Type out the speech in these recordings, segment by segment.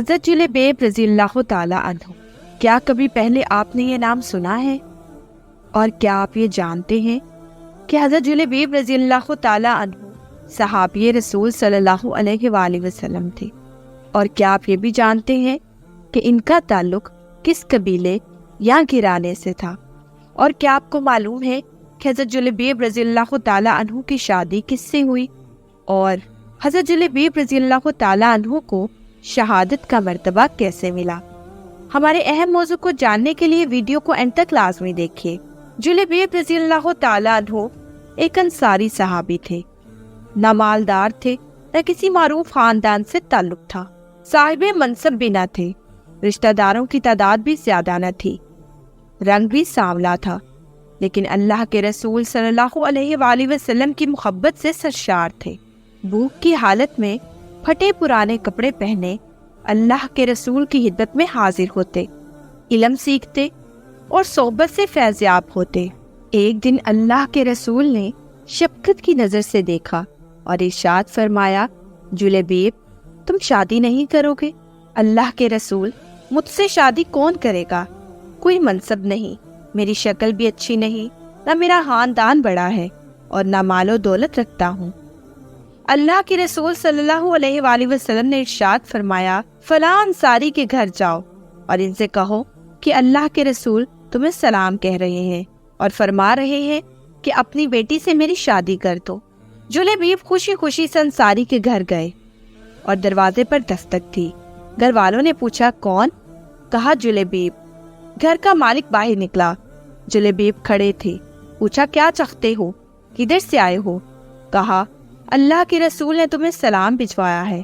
حضرت جلیبیب رضی اللہ تعالی عنہ، کیا کبھی پہلے آپ نے یہ نام سنا ہے؟ اور کیا آپ یہ جانتے ہیں کہ حضرت جلیبیب رضی اللہ تعالی عنہ صحابی رسول صلی اللہ علیہ وآلہ وسلم تھے؟ اور کیا آپ یہ بھی جانتے ہیں کہ ان کا تعلق کس قبیلے یا گھرانے سے تھا؟ اور کیا آپ کو معلوم ہے کہ حضرت جلیبیب رضی اللہ تعالی عنہ کی شادی کس سے ہوئی؟ اور حضرت جلیبیب رضی اللہ تعالی عنہ کو شہادت کا مرتبہ کیسے ملا؟ ہمارے اہم موضوع کو جاننے کے لیے ویڈیو کو اینڈ تک لازمی دیکھیے۔ جلیبیب رضی اللہ تعالی عنہ ایک انصاری صحابی تھے، نہ مالدار تھے نہ کسی معروف خاندان سے تعلق تھا، صاحب منصب بھی نہ تھے، رشتہ داروں کی تعداد بھی زیادہ نہ تھی، رنگ بھی سانولا تھا، لیکن اللہ کے رسول صلی اللہ علیہ وآلہ وسلم کی محبت سے سرشار تھے۔ بھوک کی حالت میں پھٹے پرانے کپڑے پہنے اللہ کے رسول کی خدمت میں حاضر ہوتے، علم سیکھتے اور صحبت سے فیضیاب ہوتے۔ ایک دن اللہ کے رسول نے شفقت کی نظر سے دیکھا اور ارشاد فرمایا، جلیبیب تم شادی نہیں کرو گے؟ اللہ کے رسول، مجھ سے شادی کون کرے گا؟ کوئی منصب نہیں، میری شکل بھی اچھی نہیں، نہ میرا خاندان بڑا ہے اور نہ مال و دولت رکھتا ہوں۔ اللہ کے رسول صلی اللہ علیہ وآلہ وسلم نے ارشاد فرمایا، فلاں انصاری کے گھر جاؤ اور ان سے کہو کہ اللہ کے رسول تمہیں سلام کہہ رہے ہیں اور فرما رہے ہیں کہ اپنی بیٹی سے میری شادی کر دو۔ جلیبیب خوشی خوشی سے انصاری کے گھر گئے اور دروازے پر دستک تھی۔ گھر والوں نے پوچھا، کون؟ کہا، جلیبیب۔ گھر کا مالک باہر نکلا۔ جلیبیب کھڑے تھے۔ پوچھا، کیا چاہتے ہو؟ کدھر سے آئے ہو؟ کہا، اللہ کے رسول نے تمہیں سلام بھجوایا ہے۔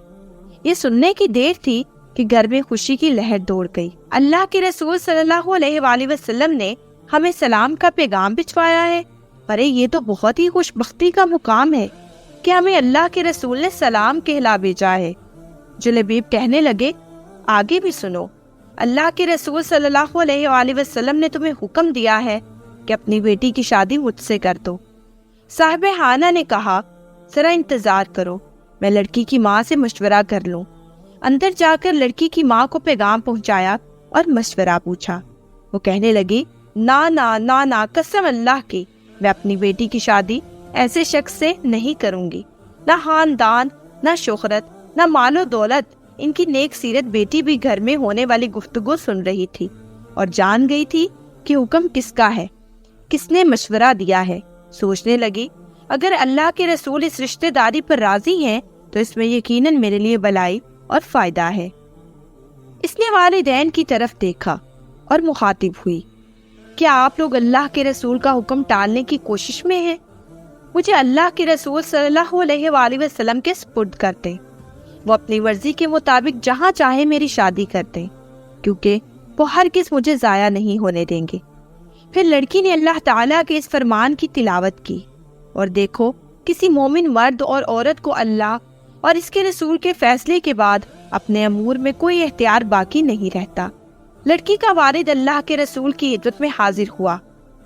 یہ سننے کی دیر تھی کہ گھر میں خوشی کی لہر دوڑ گئی۔ اللہ کے رسول صلی اللہ علیہ وآلہ وسلم نے ہمیں سلام کا پیغام بھجوایا ہے؟ ارے یہ تو بہت ہی خوش بختی کا مقام ہے کہ ہمیں اللہ کے رسول نے سلام کہلا بھیجا ہے۔ جلیبیب کہنے لگے، آگے بھی سنو، اللہ کے رسول صلی اللہ علیہ وآلہ وسلم نے تمہیں حکم دیا ہے کہ اپنی بیٹی کی شادی مجھ سے کر دو۔ صاحب خانہ نے کہا، ذرا انتظار کرو، میں لڑکی کی ماں سے مشورہ کر لوں۔ اندر جا کر لڑکی کی ماں کو پیغام پہنچایا اور مشورہ پوچھا۔ وہ کہنے لگی، نا قسم اللہ کی، میں اپنی بیٹی کی شادی ایسے شخص سے نہیں کروں گی، نہ خاندان، نہ شہرت، نہ مال و دولت۔ ان کی نیک سیرت بیٹی بھی گھر میں ہونے والی گفتگو سن رہی تھی اور جان گئی تھی کہ حکم کس کا ہے، کس نے مشورہ دیا ہے۔ سوچنے لگی، اگر اللہ کے رسول اس رشتہ داری پر راضی ہیں تو اس میں یقیناً میرے لیے بھلائی اور فائدہ ہے۔ اس نے والدین کی طرف دیکھا اور مخاطب ہوئی، کیا آپ لوگ اللہ کے رسول کا حکم ٹالنے کی کوشش میں ہیں؟ مجھے اللہ کے رسول صلی اللہ علیہ وآلہ وسلم کے سپرد کرتے، وہ اپنی مرضی کے مطابق جہاں چاہے میری شادی کرتے، کیونکہ وہ ہرگز مجھے ضائع نہیں ہونے دیں گے۔ پھر لڑکی نے اللہ تعالیٰ کے اس فرمان کی تلاوت کی، اور دیکھو، کسی مومن مرد اور عورت کو اللہ اور اس کے رسول کے فیصلے کے بعد اپنے امور میں کوئی اختیار باقی نہیں رہتا۔ لڑکی کا والد اللہ کے رسول کی خدمت میں حاضر ہوا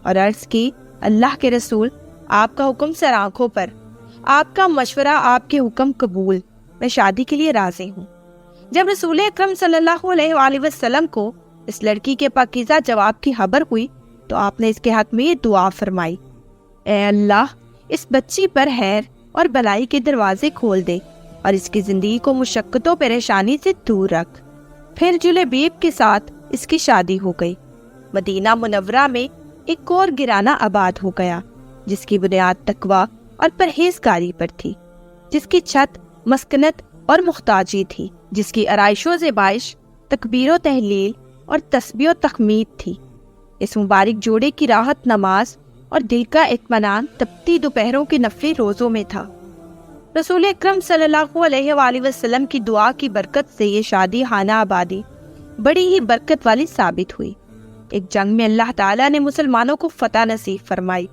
اور عرض کی، اللہ کے رسول، آپ کا حکم سر آنکھوں پر، آپ کا مشورہ، آپ کے حکم قبول، میں شادی کے لیے راضی ہوں۔ جب رسول اکرم صلی اللہ علیہ وآلہ وسلم کو اس لڑکی کے پاکیزہ جواب کی خبر ہوئی تو آپ نے اس کے حق میں یہ دعا فرمائی، اے اللہ، اس بچی پر خیر اور بھلائی کے دروازے کھول دے اور اس کی زندگی کو مشقت و پریشانی سے دور رکھ۔ پھر جلیبیب کے ساتھ اس کی شادی ہو گئی۔ مدینہ منورہ میں ایک اور گھرانہ آباد ہو گیا جس کی بنیاد تقویٰ اور پرہیزگاری پر تھی، جس کی چھت مسکنت اور محتاجی تھی، جس کی آرائش و زیبائش تکبیر و تہلیل اور تسبیح و تحمید تھی۔ اس مبارک جوڑے کی راحت نماز اور دل کا اطمینان تپتی دوپہروں کے نفلی روزوں میں تھا۔ رسول اکرم صلی اللہ علیہ وآلہ وسلم کی دعا کی برکت سے یہ شادی خانہ آبادی بڑی ہی برکت والی ثابت ہوئی۔ ایک جنگ میں اللہ تعالیٰ نے مسلمانوں کو فتح نصیب فرمائی۔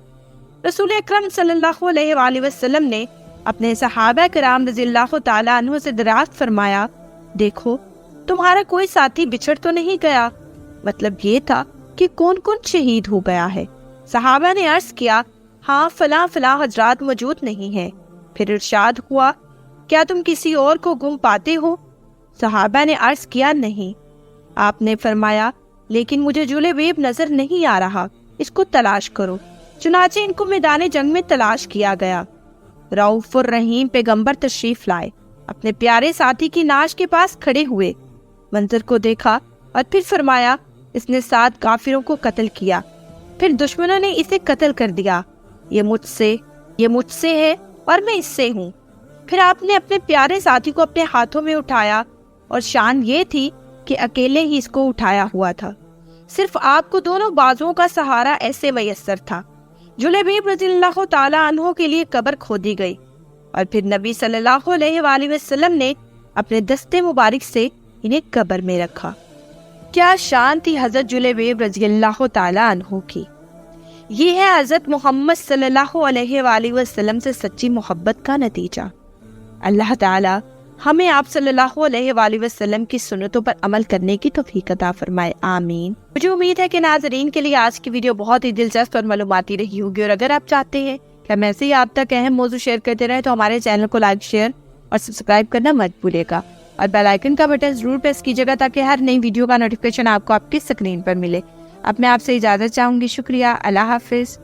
رسول اکرم صلی اللہ علیہ وآلہ وسلم نے اپنے صحابہ کرام رضی اللہ تعالیٰ عنہ سے دریافت فرمایا، دیکھو، تمہارا کوئی ساتھی بچھڑ تو نہیں گیا؟ مطلب یہ تھا کہ کون کون شہید ہو گیا ہے؟ صحابہ نے عرض کیا، ہاں فلاں حضرات موجود نہیں ہیں۔ پھر ارشاد ہوا، کیا تم کسی اور کو گم پاتے ہو؟ صحابہ نے عرض کیا نہیں۔ آپ نے فرمایا لیکن مجھے جلیبیب نظر نہیں آ رہا، اس کو تلاش کرو۔ چنانچہ ان کو میدان جنگ میں تلاش کیا گیا۔ رؤوف الرحیم پیغمبر تشریف لائے، اپنے پیارے ساتھی کی ناش کے پاس کھڑے ہوئے، منظر کو دیکھا اور پھر فرمایا اس نے 7 کافروں کو قتل کیا، پھر دشمنوں نے اسے قتل کر دیا، یہ مجھ سے ہے اور میں اس سے ہوں۔ پھر آپ نے اپنے پیارے ساتھی کو اپنے ہاتھوں میں اٹھایا، اور شان یہ تھی کہ اکیلے ہی اس کو اٹھایا ہوا تھا، صرف آپ کو دونوں بازوؤں کا سہارا ایسے میسر تھا۔ جلیبیب رضی اللہ تعالیٰ عنہ کے لیے قبر کھودی گئی، اور پھر نبی صلی اللہ علیہ وآلہ وسلم نے اپنے دستے مبارک سے انہیں قبر میں رکھا۔ کیا شان تھی حضرت جلیبیب رضی اللہ تعالیٰ عنہ کی۔ یہ ہے حضرت محمد صلی اللہ علیہ وآلہ وسلم سے سچی محبت کا نتیجہ۔ اللہ تعالیٰ ہمیں آپ صلی اللہ علیہ وآلہ وسلم کی سنتوں پر عمل کرنے کی توفیق عطا فرمائے، آمین۔ مجھے امید ہے کہ ناظرین کے لیے آج کی ویڈیو بہت ہی دلچسپ اور معلوماتی رہی ہوگی، اور اگر آپ چاہتے ہیں کہ ہم ایسے ہی آپ تک اہم موضوع شیئر کرتے رہیں تو ہمارے چینل کو لائک، شیئر اور سبسکرائب کرنا مت بھولیے گا، اور بیل آئیکن کا بٹن ضرور پریس کیجیے گا تاکہ ہر نئی ویڈیو کا نوٹیفیکیشن آپ کو آپ کی اسکرین پر ملے۔ اب میں آپ سے اجازت چاہوں گی، شکریہ، اللہ حافظ۔